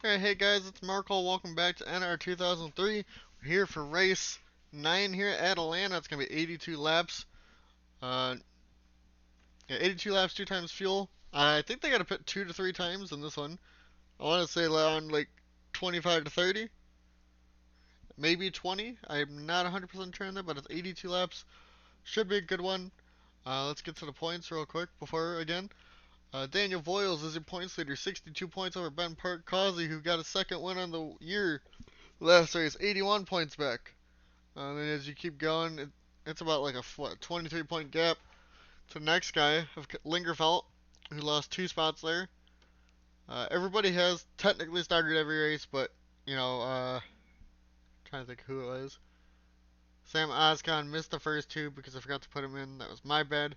Alright, hey guys, it's Marco. Welcome back to Nr2003. We're here for race 9 here at Atlanta. It's going to be 82 laps. Yeah, 82 laps, 2 times fuel. I think they got to pit 2 to 3 times in this one. I want to say around like 25 to 30. Maybe 20. I'm not 100% sure on that, but it's 82 laps. Should be a good one. Let's get to the points real quick before again. Daniel Voiles is your points leader, 62 points over Ben Causey, who got a second win on the year last race, 81 points back. And as you keep going, it's about like a 23 point gap to the next guy of Lingerfelt, who lost 2 spots there. Everybody has technically started every race, but trying to think who it was. Sam Oscon missed the first 2 because I forgot to put him in. That was my bad.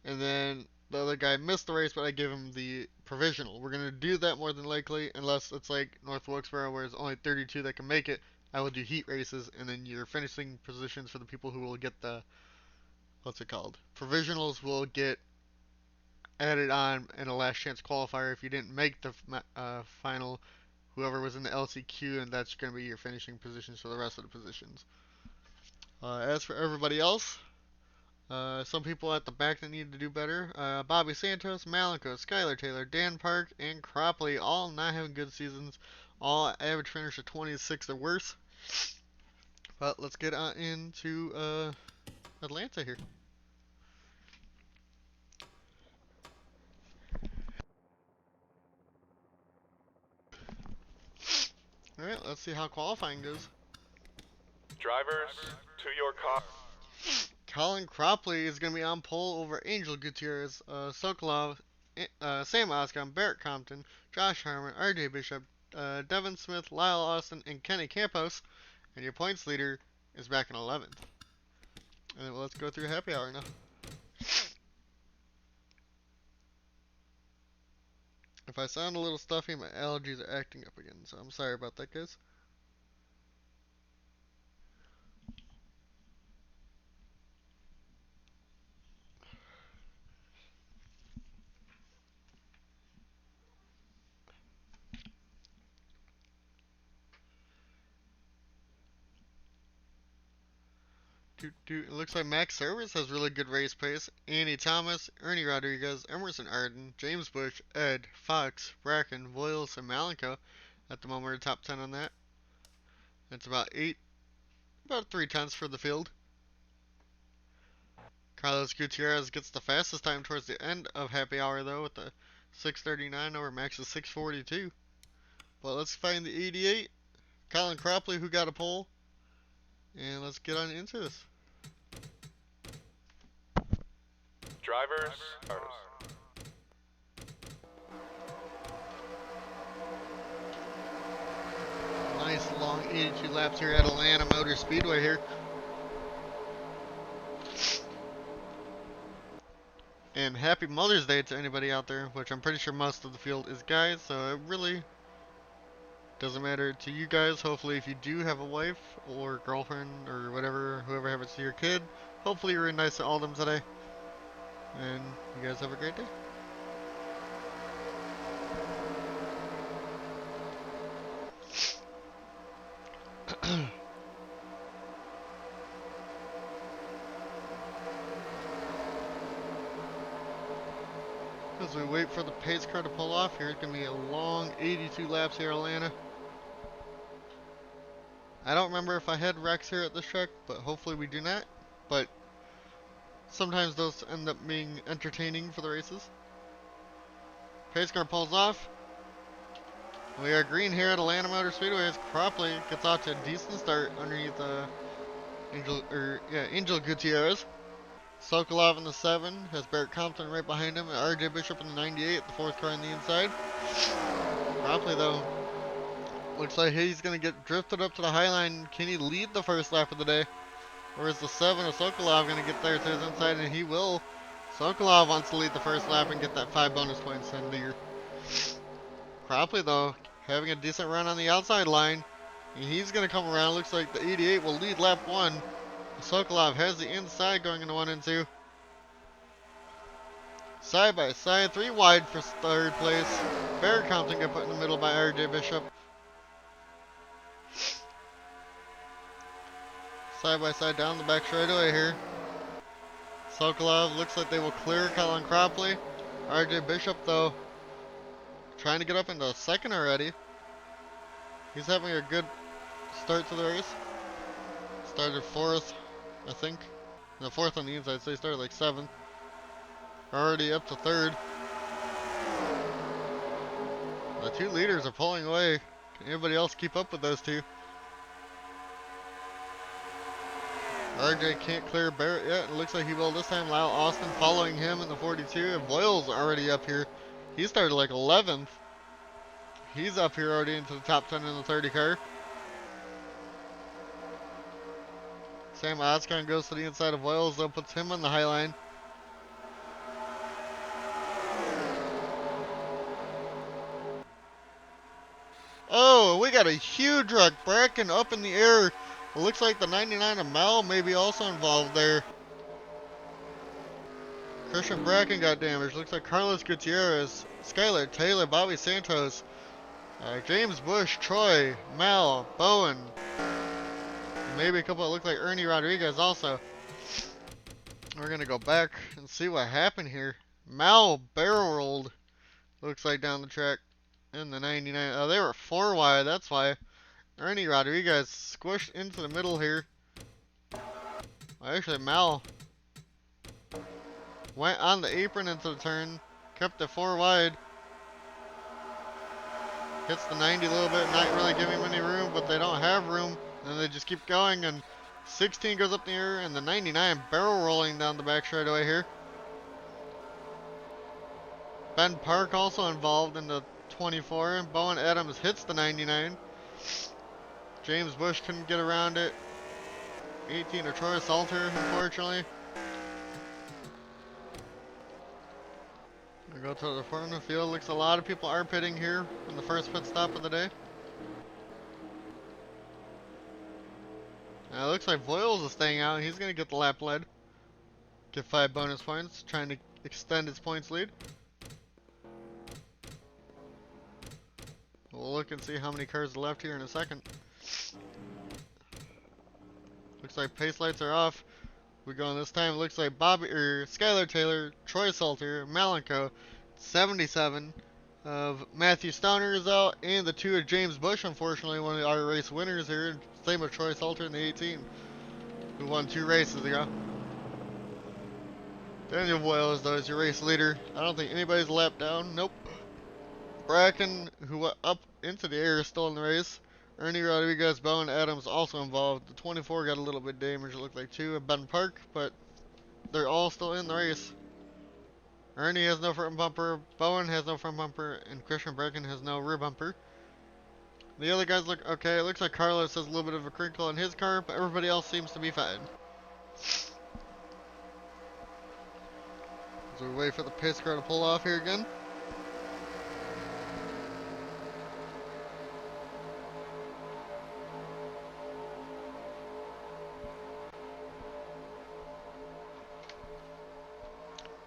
And then the other guy missed the race, but I gave him the provisional. We're gonna do that more than likely, unless it's like North Wilkesboro, where there's only 32 that can make it. I will do heat races, and then your finishing positions for the people who will get the, what's it called? Provisionals will get added on in a last chance qualifier if you didn't make the final. Whoever was in the LCQ, and that's going to be your finishing positions for the rest of the positions. As for everybody else, some people at the back that need to do better. Bobby Santos, Malenko, Skylar Taylor, Dan Park, and Cropley all not having good seasons. All average finish of 26 or worse. But let's get on into Atlanta here. Alright, let's see how qualifying goes. Drivers, to your car. Colin Cropley is going to be on pole over Angel Gutierrez, Sokolov, Sam Oscon, Barrett Compton, Josh Harmon, RJ Bishop, Devin Smith, Lyle Austin, and Kenny Campos. And your points leader is back in 11th. And let's go through happy hour now. If I sound a little stuffy, my allergies are acting up again, so I'm sorry about that, guys. It looks like Max Service has really good race pace. Andy Thomas, Ernie Rodriguez, Emerson Arden, James Bush, Ed, Fox, Bracken, Voiles, and Malenko. At the moment, we're top 10 on that. It's about 3/10 for the field. Carlos Gutierrez gets the fastest time towards the end of happy hour though, with the 6:39 over Max's 6:42. But let's find the 88. Colin Cropley, who got a pole. And let's get on into this. Drivers, Nice long 82 laps here at Atlanta Motor Speedway here. And happy Mother's Day to anybody out there, which I'm pretty sure most of the field is guys, so it really doesn't matter to you guys. Hopefully if you do have a wife or girlfriend or whatever, whoever happens to your kid, hopefully you're nice to all of them today. And you guys have a great day. As we wait for the pace car to pull off here, it's going to be a long 82 laps here at Atlanta. I don't remember if I had wrecks here at this track, but hopefully we do not. But sometimes those end up being entertaining for the races. Pace car pulls off. We are green here at Atlanta Motor Speedway as Cropley gets off to a decent start underneath Angel Gutierrez. Sokolov in the 7 has Barrett Compton right behind him, and RJ Bishop in the 98, the 4th car on the inside. Cropley though, looks like he's going to get drifted up to the high line. Can he lead the first lap of the day? Or is the 7 of Sokolov going to get there to his inside? And he will. Sokolov wants to lead the first lap and get that 5 bonus points in the year. Cropley though, having a decent run on the outside line. And he's going to come around. Looks like the 88 will lead lap 1. Sokolov has the inside going into 1 and 2. Side by side, 3 wide for third place. Bear Compton got put in the middle by RJ Bishop. Side by side down the back straightaway here. Sokolov looks like they will clear Colin Cropley. RJ Bishop, though, trying to get up into second already. He's having a good start to the race. Started fourth, I think. No, fourth on the inside, so he started like seventh. Already up to third. The two leaders are pulling away. Can anybody else keep up with those two? RJ can't clear Barrett yet. It looks like he will this time. Lyle Austin following him in the 42. And Voiles already up here. He started like 11th. He's up here already into the top 10 in the 30 car. Sam Oscon goes to the inside of Voiles, though, puts him on the high line. Oh, we got a huge wreck. Bracken up in the air. It looks like the 99 of Mel may be also involved there. Christian Bracken got damaged. Looks like Carlos Gutierrez, Skylar Taylor, Bobby Santos, James Bush, Troy, Mal, Bowen. Maybe a couple that look like Ernie Rodriguez also. We're going to go back and see what happened here. Mal barrel rolled, looks like, down the track in the 99. Oh, they were 4 wide, that's why. Ernie Rodriguez squished into the middle here. Well, actually, Mal went on the apron into the turn, kept it 4 wide. Hits the 90 a little bit, not really giving him any room, but they don't have room. And they just keep going, and 16 goes up in the air, and the 99 barrel rolling down the back straightaway here. Ben Park also involved in the 24, and Bowen Adams hits the 99. James Bush couldn't get around it. 18 of Troy Salter, unfortunately. We go to the front of the field. Looks a lot of people are pitting here in the first pit stop of the day. It looks like Voiles is staying out. He's going to get the lap lead. Get 5 bonus points, trying to extend his points lead. We'll look and see how many cars are left here in a second. Looks like pace lights are off. We're going this time. It looks like Skylar Taylor, Troy Salter, Malenko, 77 of Matthew Stoner is out, and the 2 of James Bush, unfortunately, one of our race winners here. Same with Troy Salter in the 18, who won 2 races ago. Daniel Voiles, though, is your race leader. I don't think anybody's lapped down. Nope. Bracken, who went up into the air, is still in the race. Ernie Rodriguez, Bowen Adams also involved. The 24 got a little bit damaged, it looked like 2 of Ben Park, but they're all still in the race. Ernie has no front bumper, Bowen has no front bumper, and Christian Bracken has no rear bumper. The other guys look okay. It looks like Carlos has a little bit of a crinkle in his car, but everybody else seems to be fine. So we wait for the pace car to pull off here again.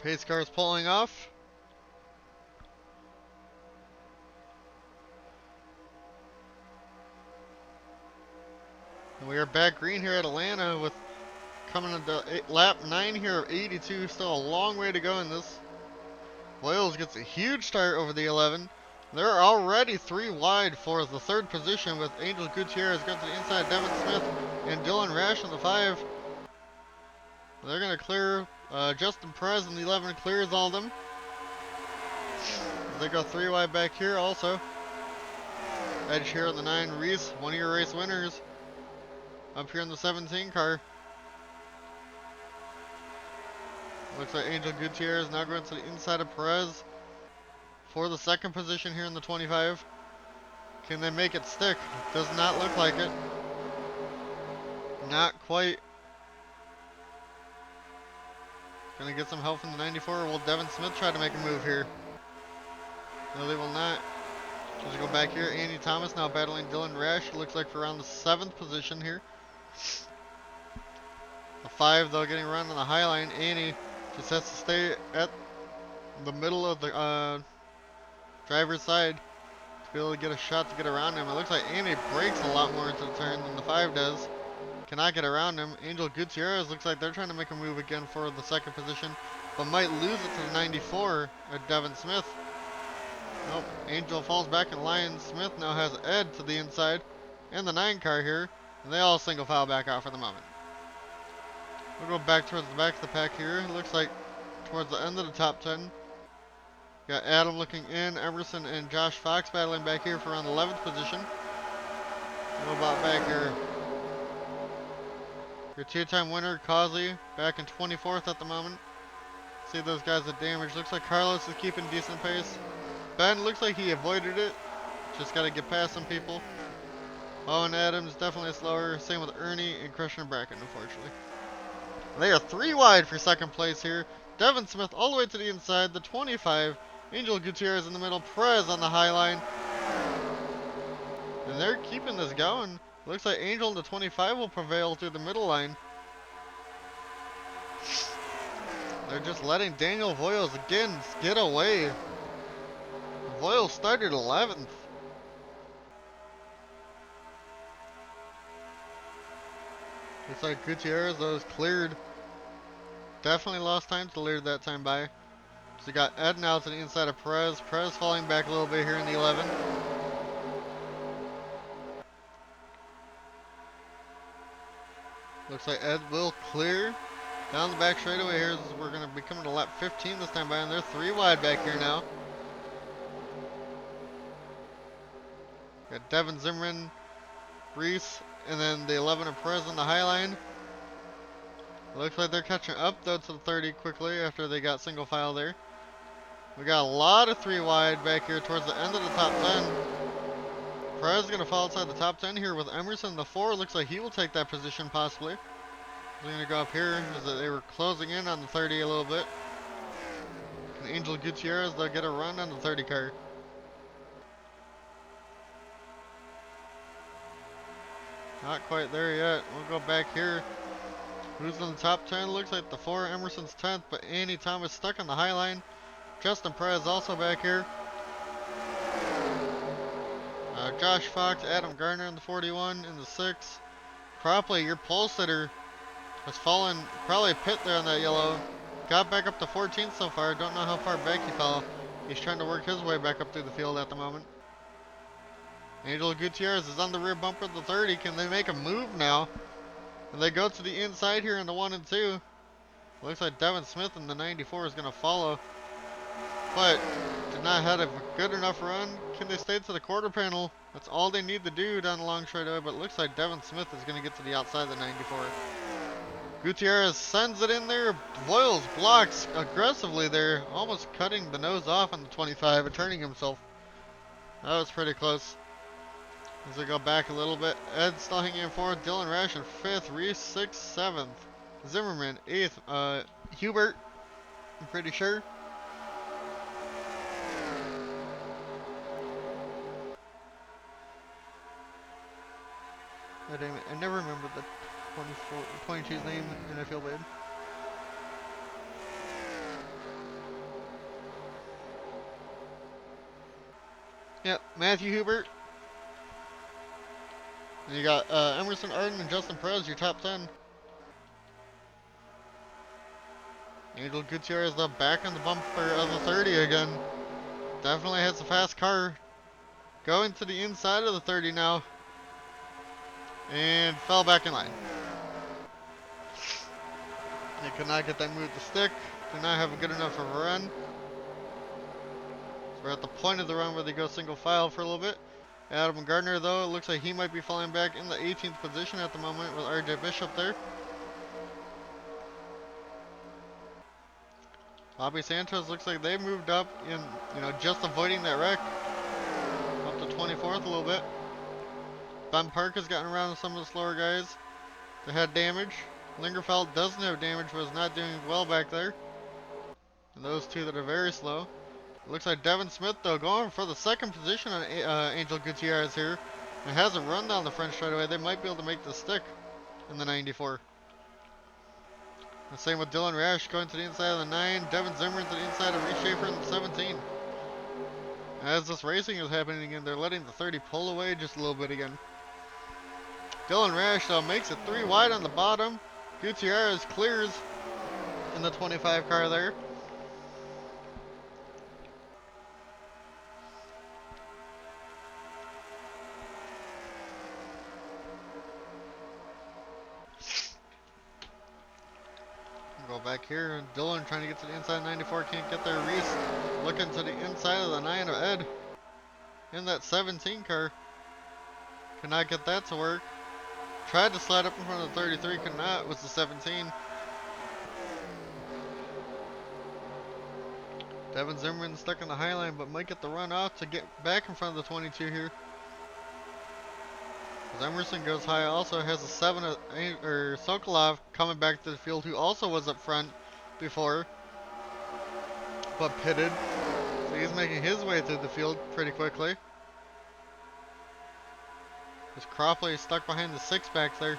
Pace car is pulling off. And we are back green here at Atlanta with coming into lap 9 here of 82. Still a long way to go in this. Wales gets a huge start over the 11. They're already 3 wide for the 3rd position with Angel Gutierrez going to the inside, Devin Smith and Dylan Rash in the 5. They're going to clear Justin Perez in the 11 clears all of them. They go 3 wide back here also. Edge here on the 9, Reese, one of your race winners. Up here in the 17 car. Looks like Angel Gutierrez now going to the inside of Perez for the 2nd position here in the 25. Can they make it stick? Does not look like it. Not quite. Gonna get some help from the 94. Will Devin Smith try to make a move here? No, they will not. Just go back here. Andy Thomas now battling Dylan Rash. It looks like for around the 7th position here. The 5 though getting run on the high line. Annie just has to stay at the middle of the driver's side to be able to get a shot to get around him. It looks like Andy brakes a lot more into the turn than the 5 does. Cannot get around him. Angel Gutierrez looks like they're trying to make a move again for the second position, but might lose it to the 94 at Devin Smith. Nope, Angel falls back in line. Smith now has Ed to the inside and the 9 car here, and they all single file back out for the moment. We'll go back towards the back of the pack here. It looks like towards the end of the top 10. Got Adam looking in, Emerson and Josh Fox battling back here for around the 11th position. What about back here? Your 2-time winner, Causey, back in 24th at the moment. See those guys with damage. Looks like Carlos is keeping decent pace. Ben looks like he avoided it. Just got to get past some people. Owen Adams definitely slower. Same with Ernie and Christian Bracken, unfortunately. They are 3 wide for second place here. Devin Smith all the way to the inside. The 25. Angel Gutierrez in the middle. Perez on the high line. And they're keeping this going. Looks like Angel in the 25 will prevail through the middle line. They're just letting Daniel Voyles again get away. Voyles started 11th. Looks like Gutierrez, though, is cleared. Definitely lost time to Leard that time by. So you got Ed now to the inside of Perez. Perez falling back a little bit here in the 11. Looks like Ed will clear. Down the back straightaway here. We're going to be coming to lap 15 this time by, and they're 3 wide back here now. Got Devin Zimmerman, Reese, and then the 11 of Perez on the high line. Looks like they're catching up though to the 30 quickly after they got single file there. We got a lot of 3 wide back here towards the end of the top 10. Perez is going to fall outside the top 10 here with Emerson. The 4 looks like he will take that position possibly. He's going to go up here as they were closing in on the 30 a little bit. And Angel Gutierrez, they'll get a run on the 30 car. Not quite there yet. We'll go back here. Who's in the top 10? Looks like the 4, Emerson's 10th, but Andy Thomas stuck on the high line. Justin Perez also back here. Josh Fox, Adam Garner in the 41, in the 6. Cropley, your pole sitter, has fallen, probably a pit there on that yellow. Got back up to 14th so far. Don't know how far back he fell. He's trying to work his way back up through the field at the moment. Angel Gutierrez is on the rear bumper of the 30. Can they make a move now? And they go to the inside here in the 1 and 2. Looks like Devin Smith in the 94 is going to follow. But did not have a good enough run. Can they stay to the quarter panel? That's all they need to do down the long straightaway. But it looks like Devin Smith is going to get to the outside of the 94. Gutierrez sends it in there. Voyles blocks aggressively there. Almost cutting the nose off on the 25 and turning himself. That was pretty close. As they go back a little bit, Ed still hanging in 4th, Dylan Rash in 5th, Reese 6th, 7th, Zimmerman 8th, Hubert, I'm pretty sure. Oh, damn it, I never remember the 22's name, and I feel bad. Yep, Matthew Hubert. And you got Emerson Arden and Justin Perez, your top 10. Angel Gutierrez though back on the bumper of the 30 again. Definitely has a fast car. Going to the inside of the 30 now. And fell back in line. They could not get that move to stick. Did not have a good enough of a run. So we're at the point of the run where they go single file for a little bit. Adam Gardner, though, it looks like he might be falling back in the 18th position at the moment with RJ Bishop there. Bobby Santos looks like they moved up in, just avoiding that wreck. Up to 24th a little bit. Ben Park has gotten around some of the slower guys that had damage. Lingerfeld doesn't have damage, but is not doing well back there. And those two that are very slow. It looks like Devin Smith, though, going for the second position on Angel Gutierrez here. And has a run down the front straightaway. They might be able to make the stick in the 94. The same with Dylan Rash going to the inside of the 9. Devin Zimmerman to the inside of Reese Schaefer in the 17. As this racing is happening again, they're letting the 30 pull away just a little bit again. Dylan Rash though makes it 3 wide on the bottom. Gutierrez clears in the 25 car there. Go back here, and Dylan trying to get to the inside 94, can't get there. Reese looking to the inside of the 9 of Ed in that 17 car. Cannot get that to work. Tried to slide up in front of the 33, could not, was the 17. Devin Zimmerman stuck in the high line, but might get the run off to get back in front of the 22 here. As Emerson goes high, also has a 7 or Sokolov coming back to the field, who also was up front before, but pitted. So he's making his way through the field pretty quickly. As Cropley stuck behind the 6 back there.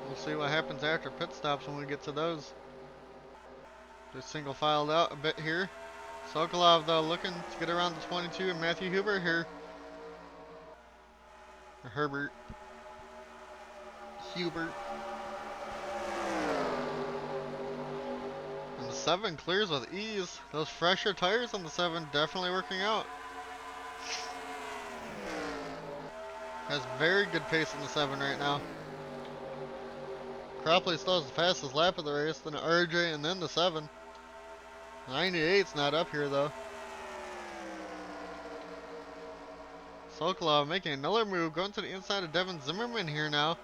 We'll see what happens after pit stops when we get to those. Just single filed out a bit here. Sokolov though looking to get around the 22, and Matthew Huber here. Or Herbert. Hubert. And the 7 clears with ease. Those fresher tires on the 7 definitely working out. Has very good pace in the 7 right now. Cropley still has the fastest lap of the race, then RJ, and then the 7. 98's not up here though. Sokolov making another move, going to the inside of Devin Zimmerman here now.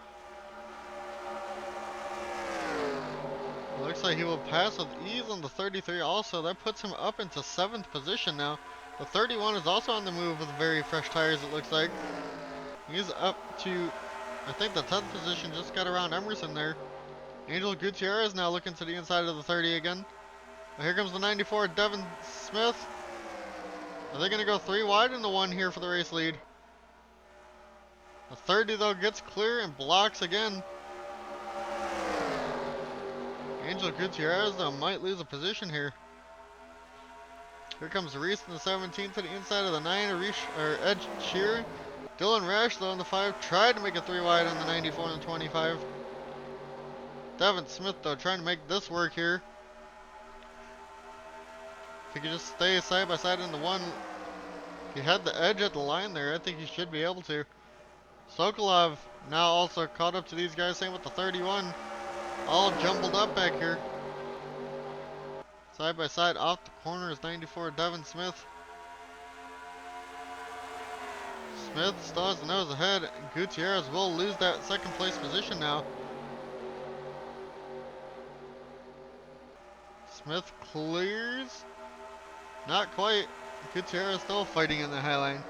It looks like he will pass with ease on the 33 also. That puts him up into 7th position now. The 31 is also on the move with very fresh tires, it looks like. He's up to, I think, the 10th position, just got around Emerson there. Angel Gutierrez now looking to the inside of the 30 again. Well, here comes the 94, Devin Smith. Are they going to go 3 wide in the 1 here for the race lead? The 30 though gets clear and blocks again. Angel Gutierrez though might lose a position here. Here comes Reese in the 17 to the inside of the 9, Ed Sheeran. Dylan Rash though in the 5 tried to make a 3 wide on the 94 and the 25. Devin Smith though trying to make this work here. If he could just stay side by side in the 1, he had the edge at the line there. I think he should be able to. Sokolov now also caught up to these guys, same with the 31. All jumbled up back here. Side by side off the corner is 94 Devin Smith. Smith still has the nose ahead. Gutierrez will lose that 2nd place position now. Smith clears. Not quite. Gutierrez still fighting in the high line.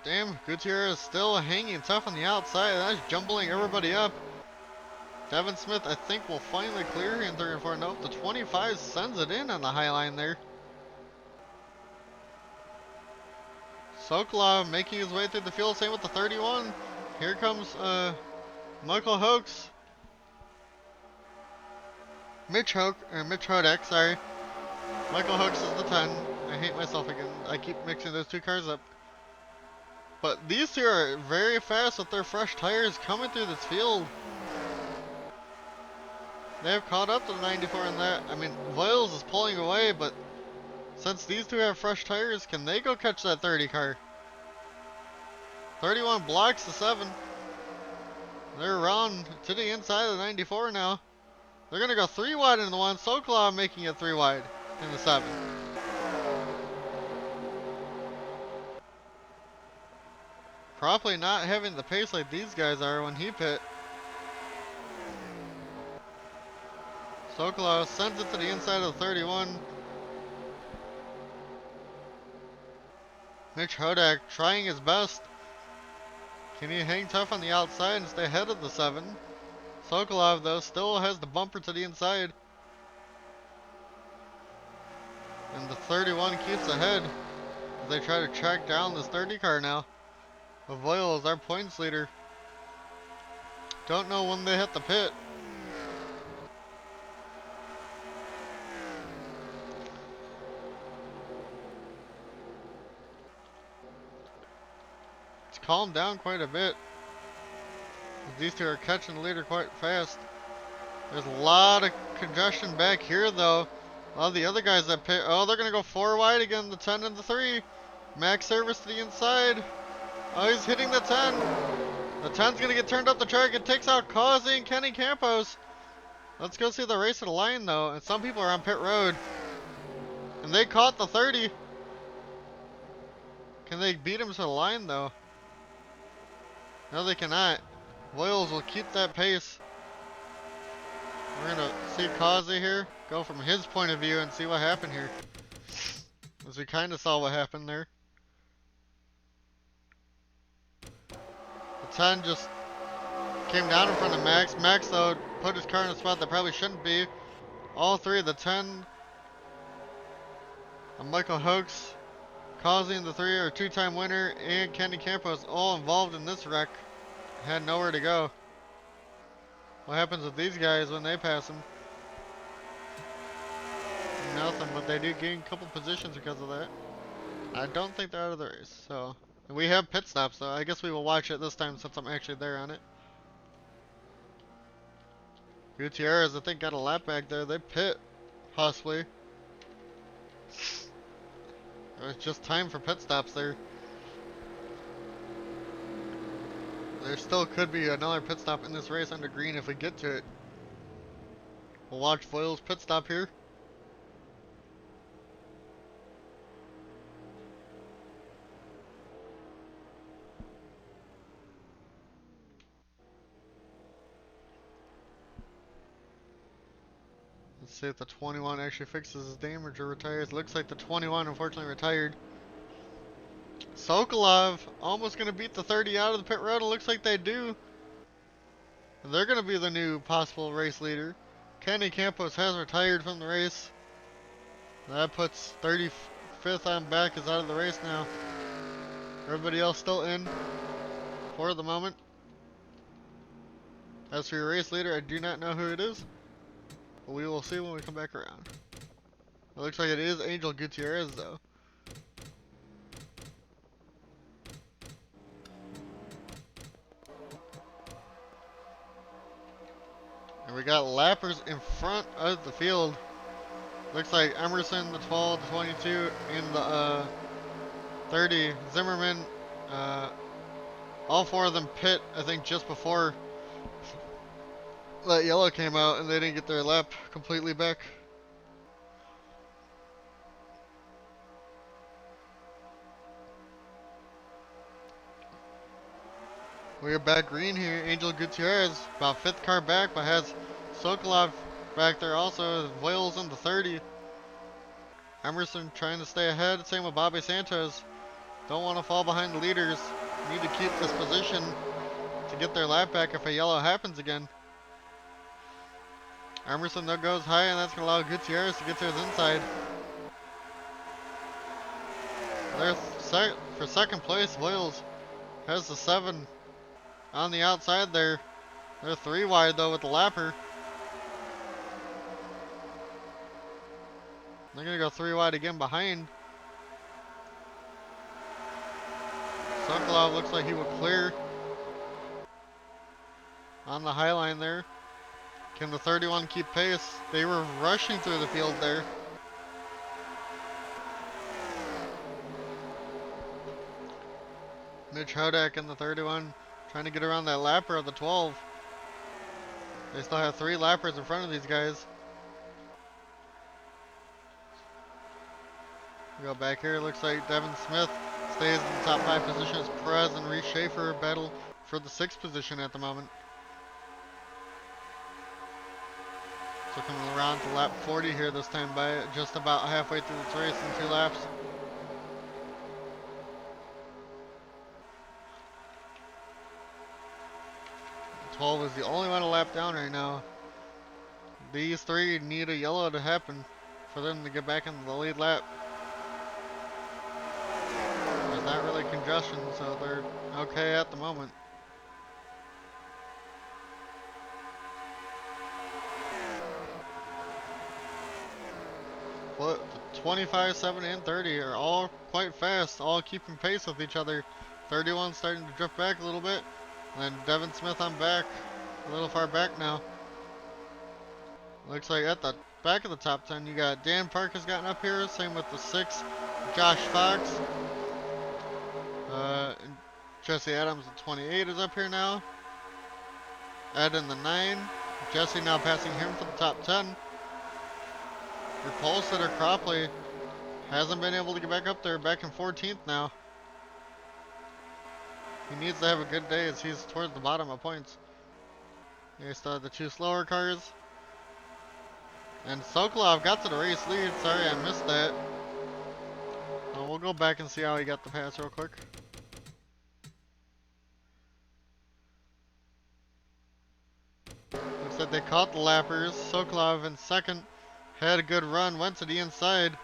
Damn, Gutierrez still hanging tough on the outside. That's jumbling everybody up. Devin Smith, I think, will finally clear here in 3 and 4. Nope, the 25 sends it in on the high line there. Sokolov making his way through the field, same with the 31. Here comes Michael Hoeks. Mitch Hodek, sorry. Michael Hoeks is the 10. I hate myself again. I keep mixing those 2 cars up. But these 2 are very fast with their fresh tires coming through this field. They have caught up to the 94 in that. I mean, Voiles is pulling away, but since these 2 have fresh tires, can they go catch that 30 car? 31 blocks the 7. They're around to the inside of the 94 now. They're going to go 3 wide in the 1. Sokolov making it 3 wide in the 7. Probably not having the pace like these guys are when he pit. Sokolov sends it to the inside of the 31. Mitch Hodak trying his best. Can he hang tough on the outside and stay ahead of the 7? Sokolov though still has the bumper to the inside. And And the 31 keeps ahead. They try to track down this 30 car now. Avoyle is our points leader. Don't know when they hit the pit. It's calmed down quite a bit. These two are catching the leader quite fast. There's a lot of congestion back here though. A lot of the other guys that pit, oh, they're gonna go 4 wide again, the 10 and the 3. Max service to the inside. Oh, he's hitting the 10. The 10's gonna get turned up the track. It takes out Causey and Kenny Campos. Let's go see the race of the line though. And some people are on pit road. And they caught the 30. Can they beat him to the line though? No, they cannot. Voiles will keep that pace. We're gonna see Causey here, go from his point of view and see what happened here. As we kind of saw what happened there. The 10 just came down in front of Max. Max though put his car in a spot that probably shouldn't be. All three of the 10 and Michael Hoax, Causey and the 3 are two-time winner, and Kenny Campos all involved in this wreck. Had nowhere to go. What happens with these guys when they pass them? Nothing, but they do gain a couple positions because of that. I don't think they're out of the race, so. We have pit stops though. I guess we will watch it this time since I'm actually there on it. Gutierrez, I think, got a lap back there. They pit, possibly. It's just time for pit stops there. There still could be another pit stop in this race under green if we get to it. We'll watch Voiles' pit stop here. Let's see if the 21 actually fixes his damage or retires. Looks like the 21 unfortunately retired. Sokolov almost going to beat the 30 out of the pit road. It looks like they do. And they're going to be the new possible race leader. Kenny Campos has retired from the race. That puts 35th on back is out of the race now. Everybody else still in for the moment. As for your race leader, I do not know who it is. But we will see when we come back around. It looks like it is Angel Gutierrez though. And we got lappers in front of the field. Looks like Emerson, the 12, the 22, and the 30. Zimmerman, all 4 of them pit, I think, just before that yellow came out, and they didn't get their lap completely back. We are back green here. Angel Gutierrez, about 5th car back, but has Sokolov back there also. Voiles in the 30. Emerson trying to stay ahead. Same with Bobby Santos. Don't want to fall behind the leaders. Need to keep this position to get their lap back if a yellow happens again. Emerson though goes high, and that's going to allow Gutierrez to get to his inside. There's for second place, Voiles has the 7 on the outside there. They're 3 wide though with the lapper. They're going to go 3 wide again behind. Sokolov looks like he will clear on the high line there. Can the 31 keep pace? They were rushing through the field there. Mitch Hodak in the 31 trying to get around that lapper of the 12. They still have 3 lappers in front of these guys. We go back here. Looks like Devin Smith stays in the top 5 position as Perez and Reese Schaefer battle for the 6th position at the moment. So coming around to lap 40 here this time by just about halfway through this race in 2 laps. The 12 is the only one a lap down right now. These 3 need a yellow to happen. for them to get back into the lead lap. There's not really congestion, so they're okay at the moment. But 25, 7, and 30 are all quite fast, all keeping pace with each other. 31 starting to drift back a little bit. And then Devin Smith on back, a little far back now. Looks like at the back of the top 10, you got Dan Park has gotten up here, same with the 6, Josh Fox. And Jesse Adams at 28 is up here now. Ed in the 9. Jesse now passing him for the top 10. Repulsed or Cropley hasn't been able to get back up there, back in 14th now. He needs to have a good day as he's towards the bottom of points. You still have the 2 slower cars. And Sokolov got to the race lead. Sorry I missed that. We'll go back and see how he got the pass real quick. Looks like they caught the lappers. Sokolov in second. Had a good run. Went to the inside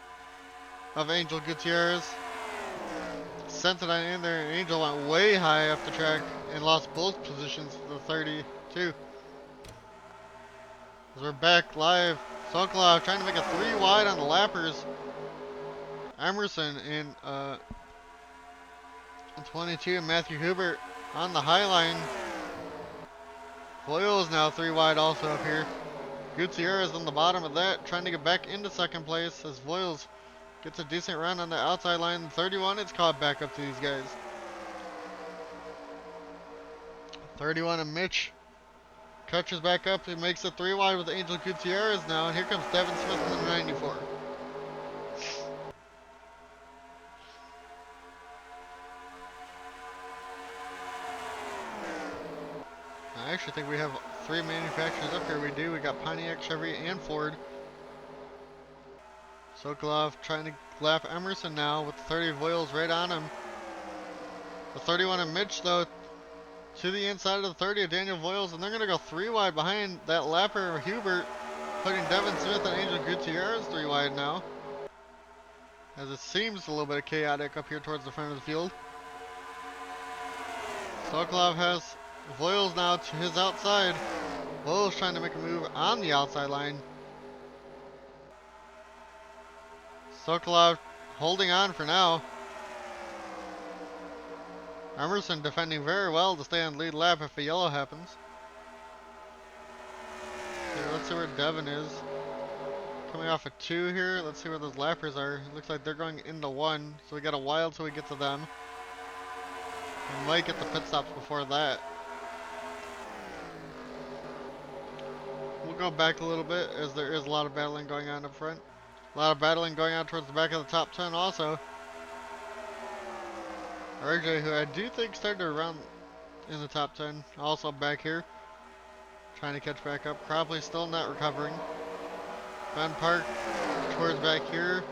of Angel Gutierrez. Sent it on in there. And Angel went way high up the track and lost both positions to the 32. As we're back live. Sokolov trying to make a 3 wide on the lappers. Emerson in 22 and Matthew Hubert on the high line. Voiles now 3 wide also up here. Gutierrez on the bottom of that, trying to get back into second place as Voiles gets a decent run on the outside line. 31, it's caught back up to these guys. 31 and Mitch catches back up. He makes it 3 wide with Angel Gutierrez now, and here comes Devin Smith in the 94. I actually think we have 3 manufacturers up here. We do. We got Pontiac, Chevy, and Ford. Sokolov trying to lap Emerson now with the 30 Voiles right on him. The 31 and Mitch though to the inside of the 30 of Daniel Voiles, and they're going to go 3 wide behind that lapper Hubert, putting Devin Smith and Angel Gutierrez 3 wide now. As it seems a little bit chaotic up here towards the front of the field. Sokolov has Voiles now to his outside. Voiles trying to make a move on the outside line. Sokolov holding on for now. Emerson defending very well to stay on lead lap if a yellow happens. Okay, let's see where Devin is. Coming off a 2 here. Let's see where those lappers are. It looks like they're going into 1, so we got a while till we get to them. We might get the pit stops before that. We'll go back a little bit as there is a lot of battling going on up front. A lot of battling going on towards the back of the top 10 also. RJ, who I do think started around in the top 10, also back here. Trying to catch back up. Cropley still not recovering. Ben Park towards back here.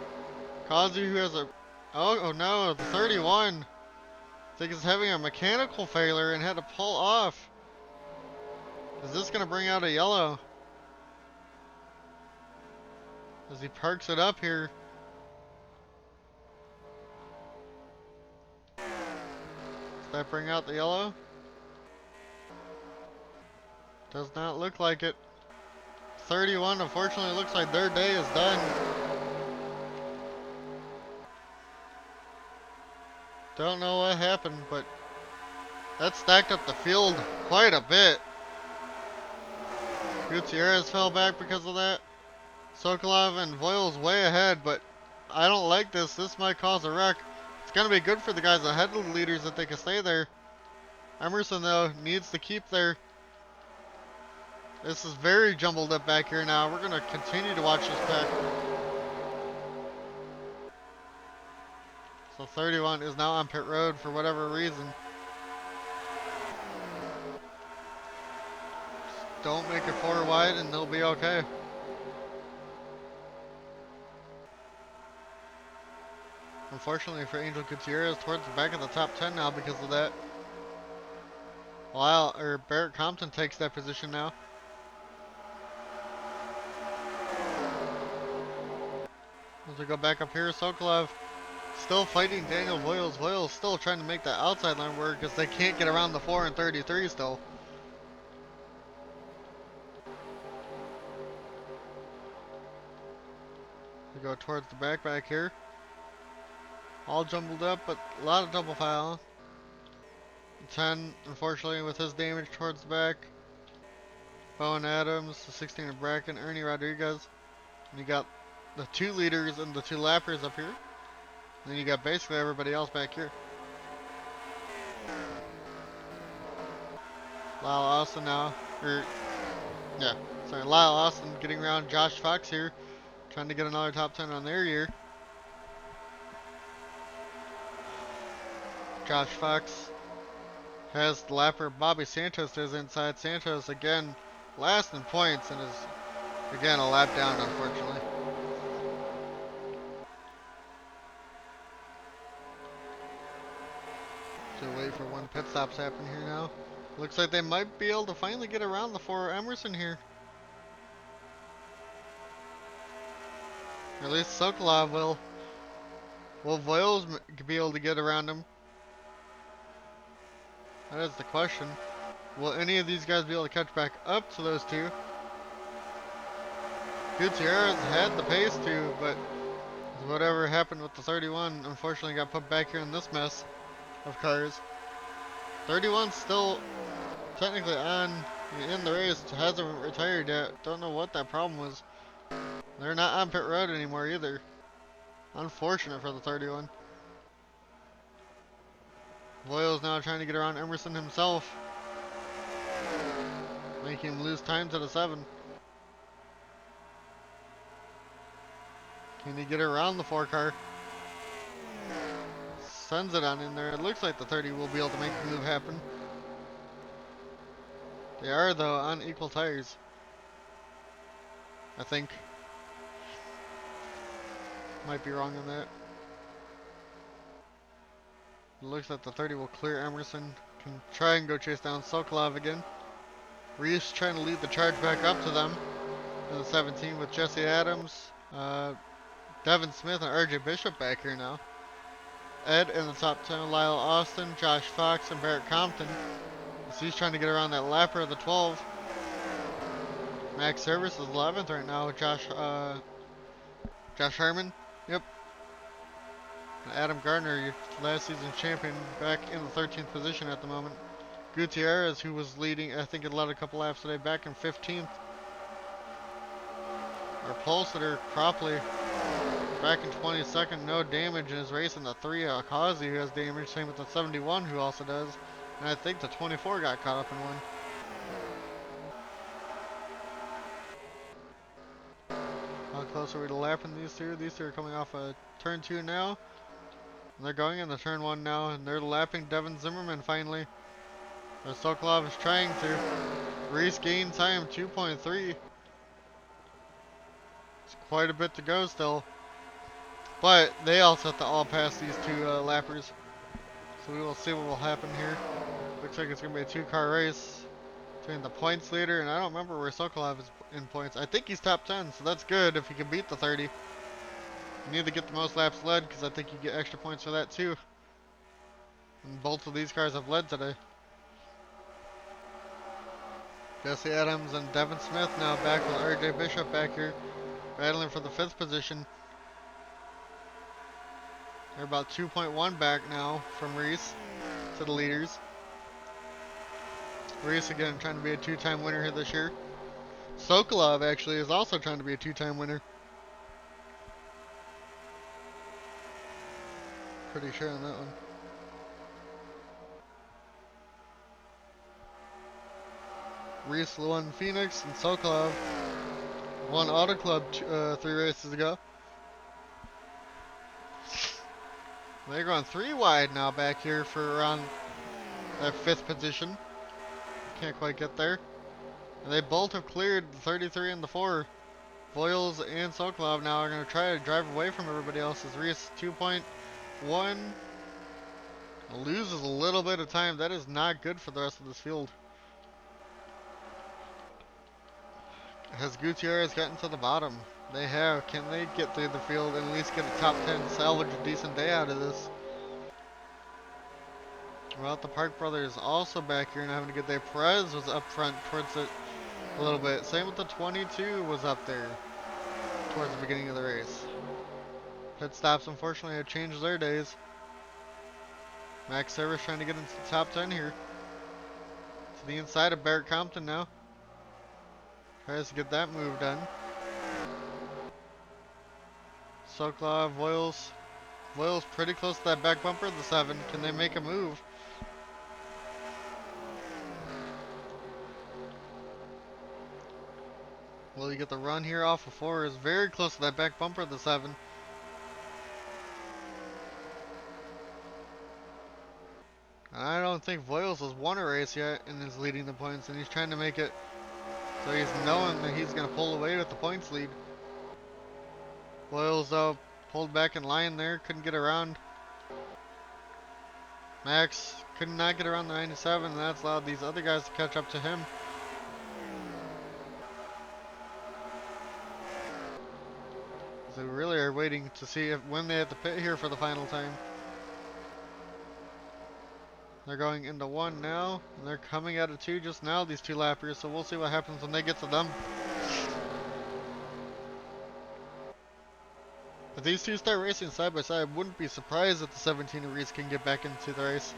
Kazu, who has a... Oh no, the 31. I think is having a mechanical failure and had to pull off. Is this going to bring out a yellow? As he parks it up here. Does that bring out the yellow? Does not look like it. 31, unfortunately, looks like their day is done. Don't know what happened, but that stacked up the field quite a bit. Gutierrez fell back because of that. Sokolov and Voiles way ahead, but I don't like this. This might cause a wreck. It's going to be good for the guys ahead of the leaders if they can stay there. Emerson, though, needs to keep there. This is very jumbled up back here now. We're going to continue to watch this pack. So 31 is now on pit road for whatever reason. Just don't make it 4 wide and they'll be okay. Unfortunately for Angel Gutierrez, towards the back of the top 10 now because of that. Barrett Compton takes that position now. As we go back up here, Sokolov still fighting Daniel Voiles. Voiles still trying to make that outside line work because they can't get around the 4 and 33 still. We go towards the back here. All jumbled up, but a lot of double file. 10, unfortunately, with his damage towards the back. Bowen Adams, the 16 of Bracken, Ernie Rodriguez. And you got the 2 leaders and the 2 lappers up here. And then you got basically everybody else back here. Lyle Austin now, Lyle Austin getting around Josh Fox here, trying to get another top 10 on their year. Josh Fox has the lapper Bobby Santos to his inside. Santos again last in points and is again a lap down, unfortunately. So wait for when pit stops happen here now. Looks like they might be able to finally get around the 4 Emerson here. Or at least Sokolov will. Will Voiles be able to get around him? That is the question. Will any of these guys be able to catch back up to those 2? Gutierrez had the pace to, but whatever happened with the 31 unfortunately got put back here in this mess of cars. 31's still technically in the race, hasn't retired yet. Don't know what that problem was. They're not on pit road anymore either. Unfortunate for the 31. Voiles now trying to get around Emerson himself, making him lose time to the 7. Can he get around the 4 car? Sends it on in there. It looks like the 30 will be able to make the move happen. They are, though, on equal tires, I think. Might be wrong on that. It looks like the 30 will clear Emerson. Can try and go chase down Sokolov again. Reese trying to lead the charge back up to them in the 17 with Jesse Adams, Devin Smith, and RJ Bishop back here now. Ed in the top 10, Lyle Austin, Josh Fox, and Barrett Compton. So he's trying to get around that lapper of the 12. Max Service is 11th right now with Josh Herman. Yep. And Adam Gardner, your last season's champion, back in the 13th position at the moment. Gutierrez, who was leading, I think it led a couple laps today, back in 15th. Our Pulsar Cropley back in 22nd, no damage in his race in the 3. Akazi, who has damage, same with the 71, who also does. And I think the 24 got caught up in one. How close are we to lapping these 2? These 2 are coming off of turn 2 now. And they're going into turn 1 now, and they're lapping Devin Zimmerman finally. Sokolov is trying to. Reese gain time, 2.3. It's quite a bit to go still. But they also have to all pass these 2 lappers. So we will see what will happen here. Looks like it's going to be a 2-car race between the points leader, and I don't remember where Sokolov is in points. I think he's top 10, so that's good if he can beat the 30. You need to get the most laps led, because I think you get extra points for that too. And both of these cars have led today. Jesse Adams and Devin Smith now back with RJ Bishop back here, battling for the 5th position. They're about 2.1 back now from Reese to the leaders. Reese again trying to be a 2-time winner here this year. Sokolov actually is also trying to be a 2-time winner. Pretty sure on that one. Reese won Phoenix and Sokolov won Auto Club 3 races ago. They're going 3 wide now back here for around that 5th position. Can't quite get there. And they both have cleared the 33 and the 4. Voiles and Sokolov now are going to try to drive away from everybody else as Reese 2.1 loses a little bit of time. That is not good for the rest of this field. Has Gutierrez gotten to the bottom? They have. Can they get through the field and at least get a top 10, salvage a decent day out of this? Well, the Park Brothers also back here and having a good day. Perez was up front towards it a little bit. Same with the 22 was up there towards the beginning of the race. Pit stops unfortunately have changed their days. Max Service trying to get into the top 10 here. To the inside of Barrett Compton now. Tries to get that move done. Sokolov, Voiles. Voiles pretty close to that back bumper of the 7. Can they make a move? Will he get the run here off of 4? Is very close to that back bumper of the 7. I don't think Voiles has won a race yet and is leading the points, and he's trying to make it so he's knowing that he's going to pull away with the points lead. Voiles though pulled back in line there, couldn't get around. Max could not get around the 97, and that's allowed these other guys to catch up to him. So we really are waiting to see when they have to pit here for the final time. They're going into 1 now, and they're coming out of 2 just now, these 2 lappers, so we'll see what happens when they get to them. If these two start racing side by side, I wouldn't be surprised if the 17 Reese can get back into the race.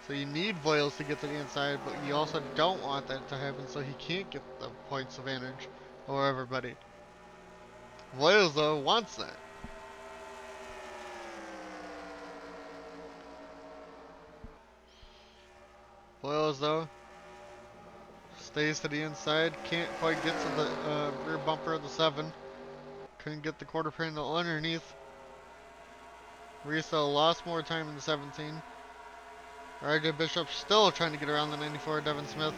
So you need Voiles to get to the inside, but you also don't want that to happen so he can't get the points advantage over everybody. Voiles though wants that. Voiles though stays to the inside, can't quite get to the rear bumper of the 7. Couldn't get the quarter panel underneath. Reese lost more time in the 17. RJ Bishop still trying to get around the 94, Devin Smith.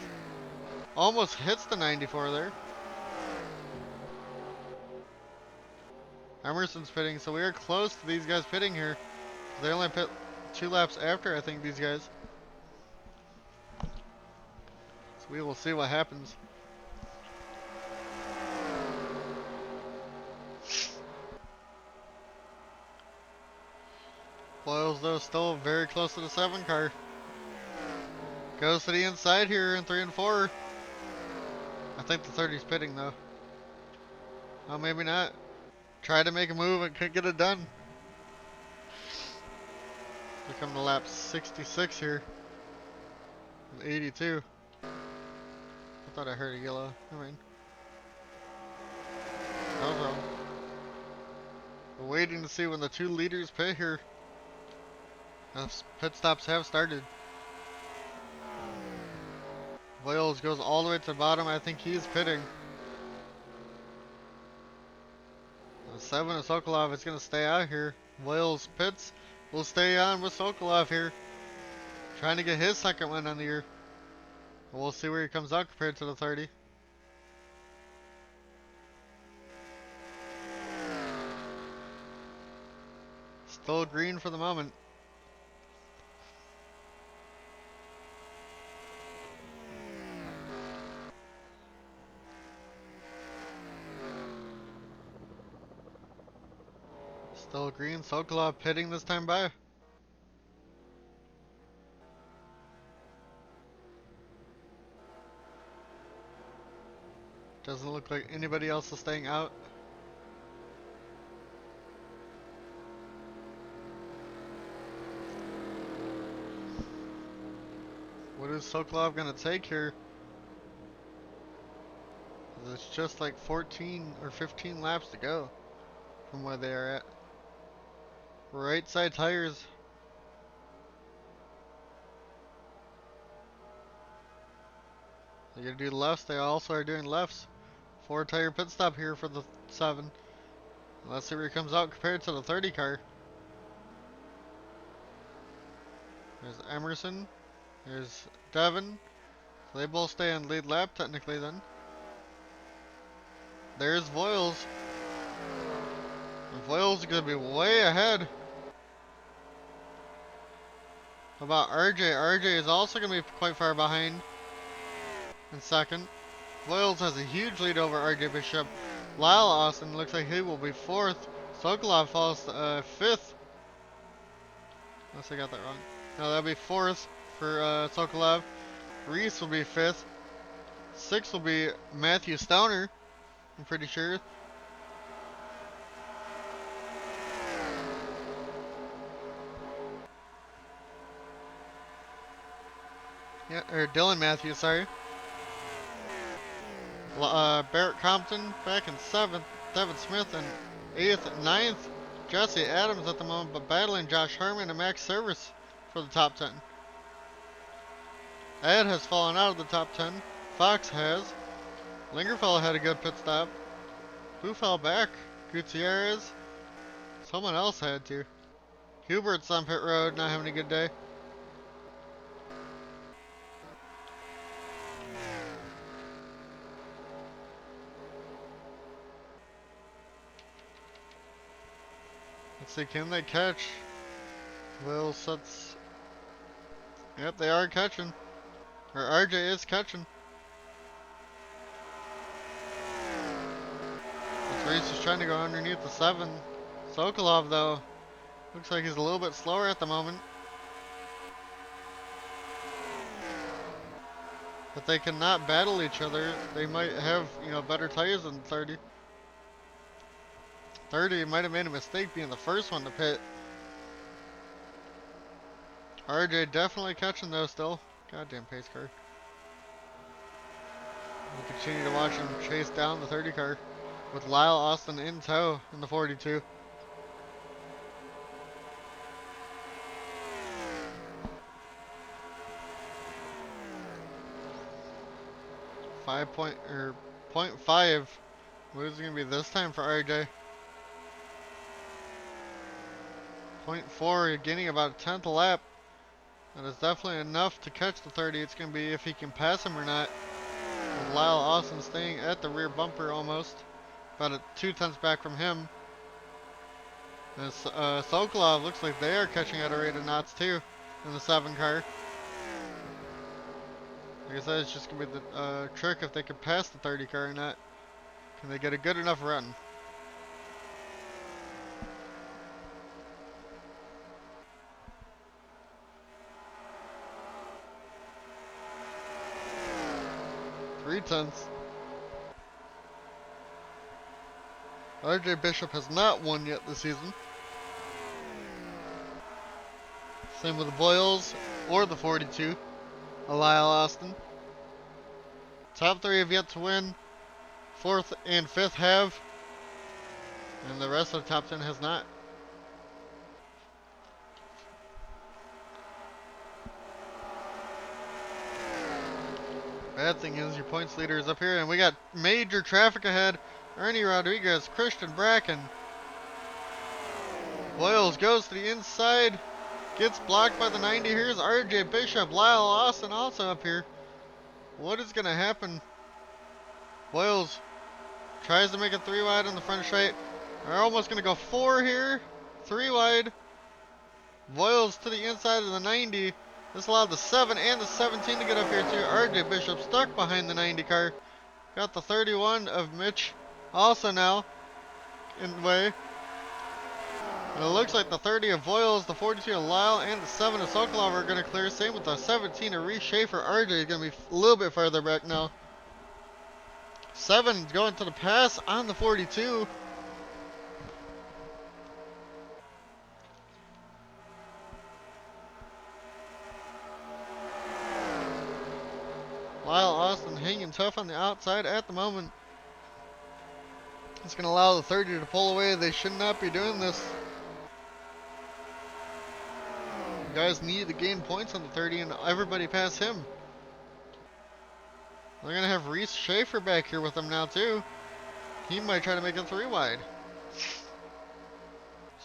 Almost hits the 94 there. Emerson's pitting, so we are close to these guys pitting here. They only pit 2 laps after, I think, these guys. So we will see what happens. Boyles, though, still very close to the 7 car. Goes to the inside here in 3 and 4. I think the 30's pitting, though. Oh, maybe not. Tried to make a move and couldn't get it done. We come to lap 66 here. 82. I thought I heard a yellow. I mean, I was wrong. We're waiting to see when the 2 leaders pit here. Pit stops have started. Voiles goes all the way to the bottom. I think he's pitting. The 7 of Sokolov is going to stay out here. Voiles pits. Will stay on with Sokolov here. Trying to get his second win on the year. We'll see where he comes out compared to the 30. Still green for the moment. Still green. Sokolov pitting this time by. Doesn't look like anybody else is staying out. What is Sokolov gonna take here? It's just like 14 or 15 laps to go from where they are at. Right side tires. They're gonna do lefts. They also are doing lefts. 4 tire pit stop here for the 7. Let's see where he comes out compared to the 30 car. There's Emerson. There's Devin. So they both stay on lead lap technically then. There's Voiles. And Voiles is going to be way ahead. How about RJ? RJ is also going to be quite far behind in second. Voiles has a huge lead over RJ Bishop. Lyle Austin looks like he will be 4th. Sokolov falls to 5th. Unless I got that wrong. No, that'll be 4th for Sokolov. Reese will be 5th. 6th will be Matthew Stauner, I'm pretty sure. Yeah, or Dylan Matthews, sorry. Barrett Compton back in 7th. Devin Smith in 8th. 9th, Jesse Adams at the moment, but battling Josh Harmon and Max Service for the top 10. Ed has fallen out of the top 10. Fox has. Lingerfeld had a good pit stop. Who fell back? Gutierrez? Someone else had to. Hubert's on pit road, not having a good day. Let's see, can they catch? Will sets. Yep, they are catching. Or RJ is catching. This race is trying to go underneath the 7. Sokolov, though, looks like he's a little bit slower at the moment. But they cannot battle each other. They might have, better tires than 30. 30 might have made a mistake being the first one to pit. RJ definitely catching though still. Goddamn pace car. We'll continue to watch him chase down the 30 car with Lyle Austin in tow in the 42. 0.5. What is it gonna be this time for RJ? 0.4, you're getting about a 10th a lap. That is definitely enough to catch the 30. It's gonna be if he can pass him or not. With Lyle Austin staying at the rear bumper almost. About a 2/10 back from him. And Sokolov looks like they are catching at a rate of knots too in the 7 car. Like I said, it's just gonna be the trick if they can pass the 30 car or not. Can they get a good enough run? Three tenths. RJ Bishop has not won yet this season. Same with the Boyles or the 42. Lyle Austin. Top 3 have yet to win. 4th and 5th have. And the rest of the top 10 has not. Bad thing is your points leader is up here, and we got major traffic ahead. Ernie Rodriguez, Christian Bracken. Boyles goes to the inside, gets blocked by the 90. Here's RJ Bishop, Lyle Austin also up here. What is going to happen? Boyles tries to make it 3 wide on the front straight. They're almost going to go 4 here. 3 wide. Boyles to the inside of the 90. This allowed the 7 and the 17 to get up here too. RJ Bishop stuck behind the 90 car. Got the 31 of Mitch also now in the way. And it looks like the 30 of Boyles, the 42 of Lyle, and the 7 of Sokolov are going to clear. Same with the 17 of Reese Schaefer. RJ is going to be a little bit farther back now. 7 going to the pass on the 42. Lyle Austin hanging tough on the outside at the moment. It's going to allow the 30 to pull away. They should not be doing this. You guys need to gain points on the 30 and everybody pass him. They're going to have Reese Schaefer back here with them now too. He might try to make it 3 wide.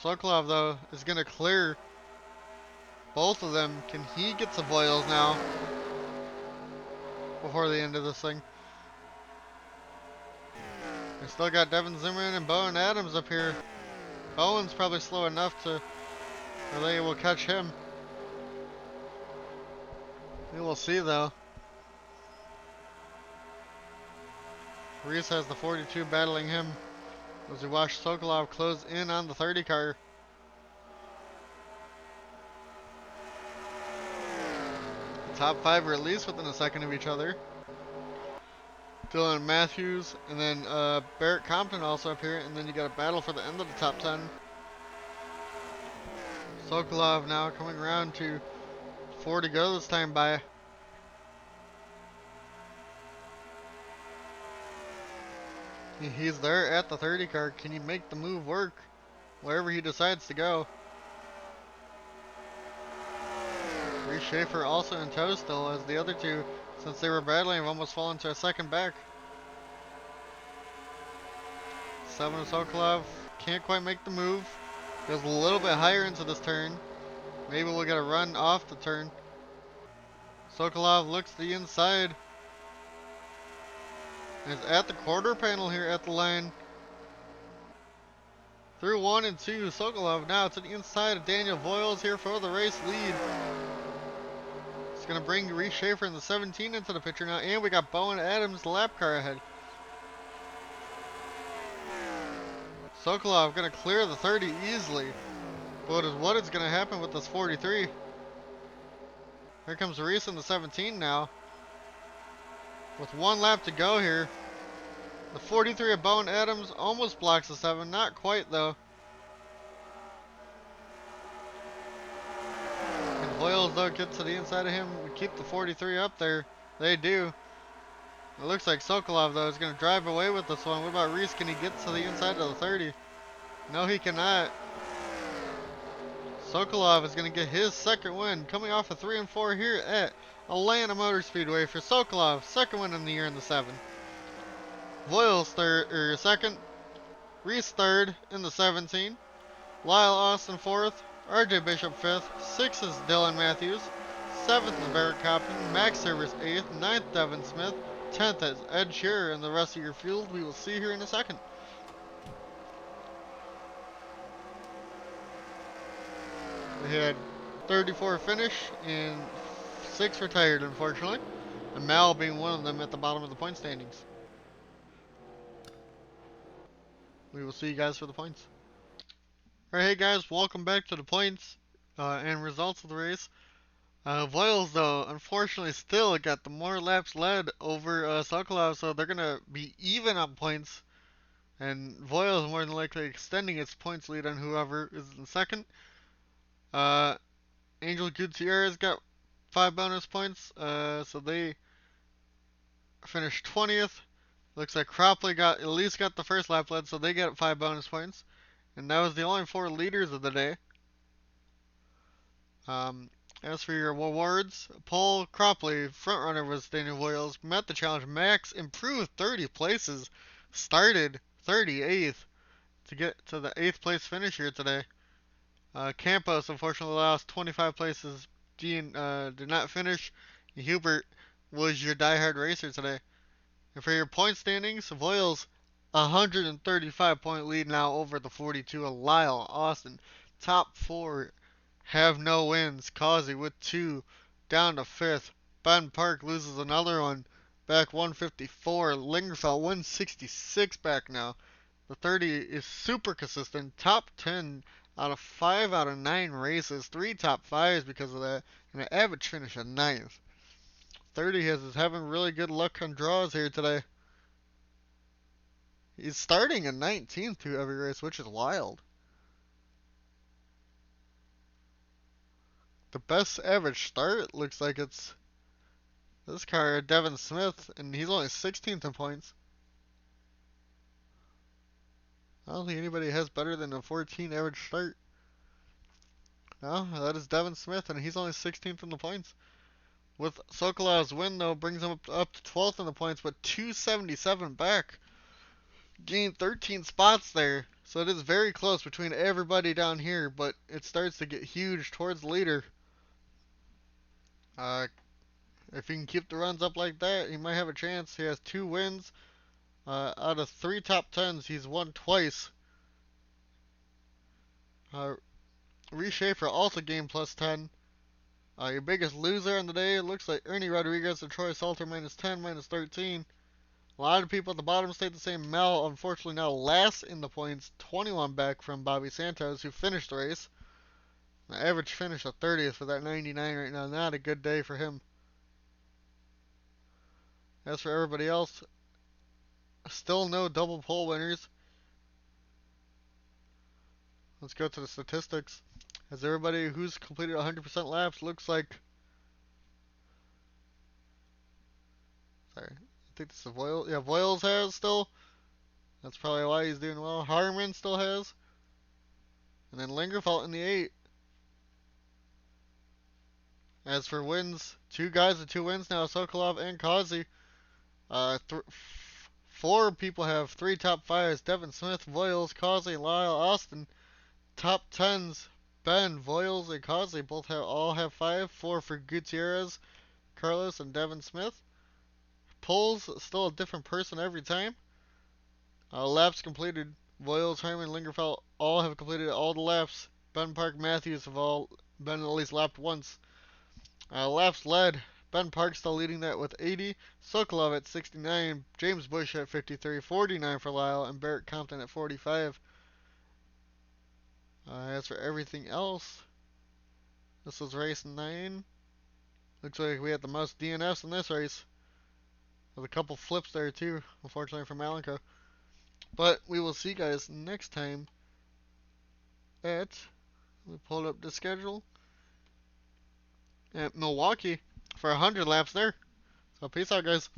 Sokolov though is going to clear both of them. Can he get to Boyles now before the end of this thing? We still got Devin Zimmerman and Bowen Adams up here. Bowen's probably slow enough to where they will catch him. We will see though. Reese has the 42 battling him as we watch Sokolov close in on the 30 car. The top 5 are at least within a second of each other. Dylan Matthews and then Barrett Compton also up here, and then you got a battle for the end of the top 10. Sokolov now coming around to 4 to go this time by. He's there at the 30 car. Can he make the move work wherever he decides to go? Reese Schaefer also in tow still, as the other two, since they were battling, have almost fallen to a second back. 7 Sokolov can't quite make the move. Goes a little bit higher into this turn. Maybe we'll get a run off the turn. Sokolov looks to the inside. Is at the quarter panel here at the line. Through 1 and 2, Sokolov now to the inside of Daniel Voiles here for the race lead. It's going to bring Reese Schaefer in the 17 into the picture now, and we got Bowen Adams, the lap car ahead. Sokolov going to clear the 30 easily. But what is going to happen with this 43? Here comes Reese in the 17 now. With 1 lap to go here. The 43 of Bowen Adams almost blocks the 7. Not quite though. And Voiles though get to the inside of him. We keep the 43 up there. They do. It looks like Sokolov though is going to drive away with this one. What about Reese? Can he get to the inside of the 30? No, he cannot. Sokolov is going to get his second win, coming off a 3 and 4 here at Atlanta Motor Speedway for Sokolov. Second win in the year in the 7. Voiles second. Reese third in the 17. Lyle Austin fourth. RJ Bishop fifth. 6th is Dylan Matthews. 7th is Barrett Copton. Max Service 8th. 9th Devin Smith. 10th is Ed Shearer, and the rest of your field we will see here in a second. We had 34 finish and 6 retired, unfortunately. And Mal being one of them at the bottom of the point standings. We will see you guys for the points. Alright, hey guys, welcome back to the points and results of the race. Voiles, though, unfortunately still got the more laps led over Sokolov, so they're going to be even on points. And Voiles more than likely extending its points lead on whoever is in second. Angel Gutierrez got 5 bonus points, so they finished 20th. Looks like Cropley at least got the first lap led, so they get 5 bonus points. And that was the only 4 leaders of the day. As for your awards, Paul Cropley, frontrunner, was Daniel Voiles, met the challenge. Max improved 30 places, started 38th to get to the 8th place finish here today. Campos unfortunately lost 25 places. Dean did not finish. Hubert was your diehard racer today. And for your point standings, Voiles 135 point lead now over the 42 of Lyle Austin. Top 4 have no wins. Causey with 2 down to 5th. Ben Park loses another one, back 154. Lingerfeld 166 back now. The 30 is super consistent. Top 10 out of 5 out of 9 races. 3 top 5s because of that. And an average finish of 9th. 30 is having really good luck on draws here today. He's starting in 19th to every race, which is wild. The best average start looks like it's this car, Devin Smith, and he's only 16th in points. I don't think anybody has better than a 14 average start. No, that is Devin Smith, and he's only 16th in the points. With Sokolov's win, though, brings him up to 12th in the points, but 277 back. Gained 13 spots there, so it is very close between everybody down here, but it starts to get huge towards the leader. If he can keep the runs up like that, he might have a chance. He has 2 wins. Out of 3 top 10s, he's won twice. Reese Schaefer also gained plus 10. Your biggest loser on the day, it looks like Ernie Rodriguez and Troy Salter minus 10, minus 13. A lot of people at the bottom stayed the same. Mel, unfortunately, now last in the points, 21 back from Bobby Santos, who finished the race. The average finish of 30th for that 99 right now. Not a good day for him. As for everybody else, still no double pole winners. Let's go to the statistics. As everybody who's completed 100% laps looks like. Sorry, I think this is Voiles. Yeah, Voiles has still. That's probably why he's doing well. Harmon still has. And then Lingerfelt in the 8. As for wins, two guys with 2 wins now, Sokolov and Kazi. 4 people have 3 top 5s. Devin Smith, Voiles, Kazi, Lyle, Austin. Top 10s, Ben, Voiles, and Kazi all have 5. 4 for Gutierrez, Carlos, and Devin Smith. Polls, still a different person every time. Laps completed, Voiles, Harmon, Lingerfelt all have completed all the laps. Ben Park, Matthews have all been at least lapped once. Laps led, Ben Park still leading that with 80. Sokolov at 69. James Bush at 53. 49 for Lyle. And Barrett Compton at 45. As for everything else, this was race 9. Looks like we had the most DNFs in this race. With a couple flips there too, unfortunately for Malenko. But we will see you guys next time at, we pulled up the schedule, at Milwaukee for 100 laps there. So peace out guys.